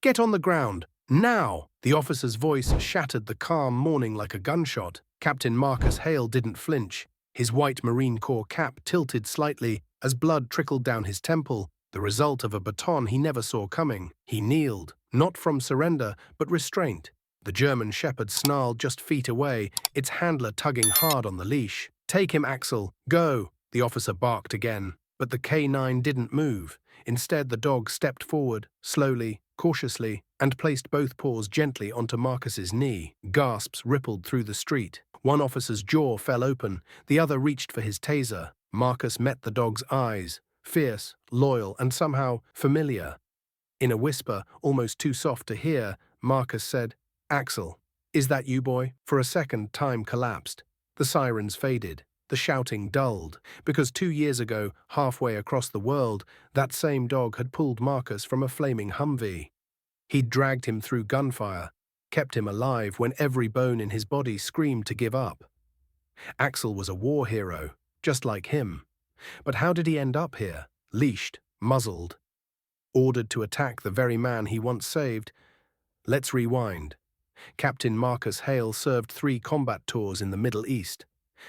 Get on the ground, now! The officer's voice shattered the calm morning like a gunshot. Captain Marcus Hale didn't flinch. His white Marine Corps cap tilted slightly as blood trickled down his temple, the result of a baton he never saw coming. He kneeled, not from surrender, but restraint. The German shepherd snarled just feet away, its handler tugging hard on the leash. "Take him, Axel. Go!" The officer barked again, but the canine didn't move. Instead, the dog stepped forward, slowly, cautiously, and placed both paws gently onto Marcus's knee. Gasps rippled through the street. One officer's jaw fell open, the other reached for his taser. Marcus met the dog's eyes, fierce, loyal, and somehow familiar. In a whisper, almost too soft to hear, Marcus said, "Axel, is that you, boy?" For a second, time collapsed. The sirens faded. The shouting dulled, because 2 years ago, halfway across the world, that same dog had pulled Marcus from a flaming Humvee. He'd dragged him through gunfire, kept him alive when every bone in his body screamed to give up. Axel was a war hero, just like him. But how did he end up here, leashed, muzzled, ordered to attack the very man he once saved? Let's rewind. Captain Marcus Hale served 3 combat tours in the Middle East.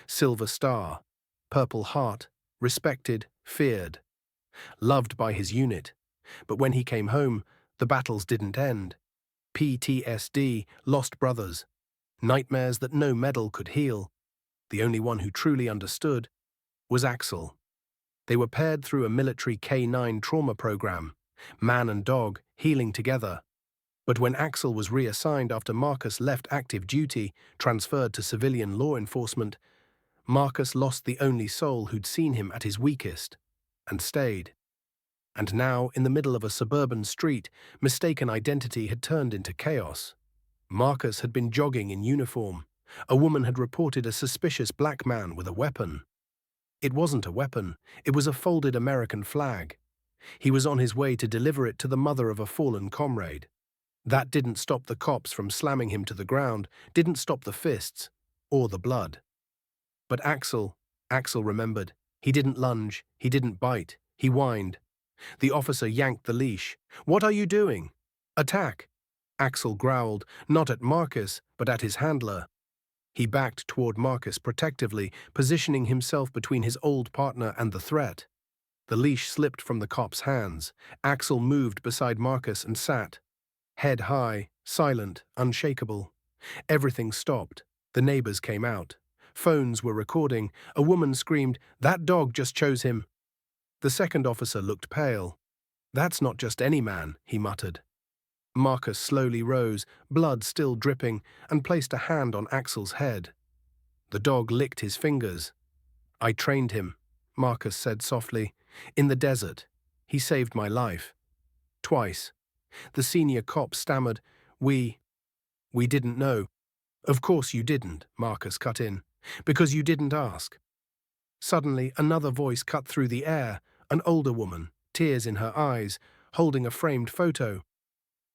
Silver Star, Purple Heart, respected, feared, loved by his unit. But when he came home, the battles didn't end. PTSD, lost brothers, nightmares that no medal could heal. The only one who truly understood was Axel. They were paired through a military K9 trauma program, man and dog healing together. But when Axel was reassigned after Marcus left active duty, transferred to civilian law enforcement, Marcus lost the only soul who'd seen him at his weakest, and stayed. And now, in the middle of a suburban street, mistaken identity had turned into chaos. Marcus had been jogging in uniform. A woman had reported a suspicious black man with a weapon. It wasn't a weapon, it was a folded American flag. He was on his way to deliver it to the mother of a fallen comrade. That didn't stop the cops from slamming him to the ground, didn't stop the fists, or the blood. But Axel remembered. He didn't lunge, he didn't bite, he whined. The officer yanked the leash. "What are you doing?" "Attack!" Axel growled, not at Marcus, but at his handler. He backed toward Marcus protectively, positioning himself between his old partner and the threat. The leash slipped from the cop's hands. Axel moved beside Marcus and sat. Head high, silent, unshakable. Everything stopped. The neighbors came out. Phones were recording. A woman screamed, "That dog just chose him." The second officer looked pale. "That's not just any man," he muttered. Marcus slowly rose, blood still dripping, and placed a hand on Axel's head. The dog licked his fingers. "I trained him," Marcus said softly. "In the desert. He saved my life. Twice." The senior cop stammered, We didn't know." "Of course you didn't," Marcus cut in, "because you didn't ask." Suddenly, another voice cut through the air, an older woman, tears in her eyes, holding a framed photo.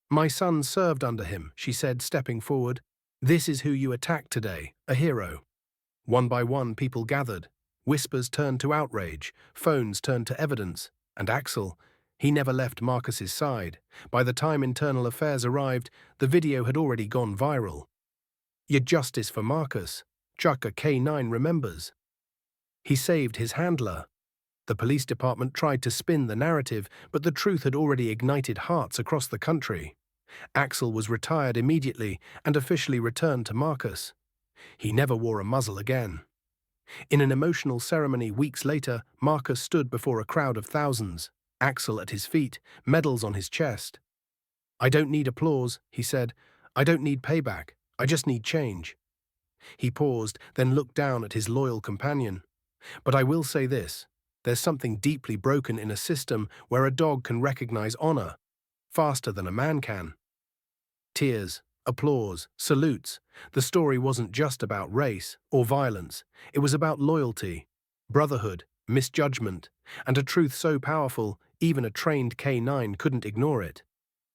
"My son served under him," she said, stepping forward. "This is who you attacked today, a hero." One by one, people gathered. Whispers turned to outrage, phones turned to evidence, and Axel, he never left Marcus's side. By the time Internal Affairs arrived, the video had already gone viral. "Your justice for Marcus. Chuck K9 remembers. He saved his handler." The police department tried to spin the narrative, but the truth had already ignited hearts across the country. Axel was retired immediately and officially returned to Marcus. He never wore a muzzle again. In an emotional ceremony weeks later, Marcus stood before a crowd of thousands, Axel at his feet, medals on his chest. "I don't need applause," he said. "I don't need payback. I just need change." He paused, then looked down at his loyal companion. "But I will say this. There's something deeply broken in a system where a dog can recognize honor faster than a man can." Tears, applause, salutes. The story wasn't just about race or violence. It was about loyalty, brotherhood, misjudgment, and a truth so powerful, even a trained K9 couldn't ignore it.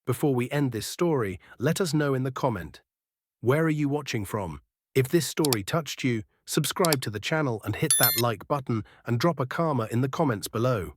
Before we end this story, let us know in the comment. Where are you watching from? If this story touched you, subscribe to the channel and hit that like button and drop a karma in the comments below.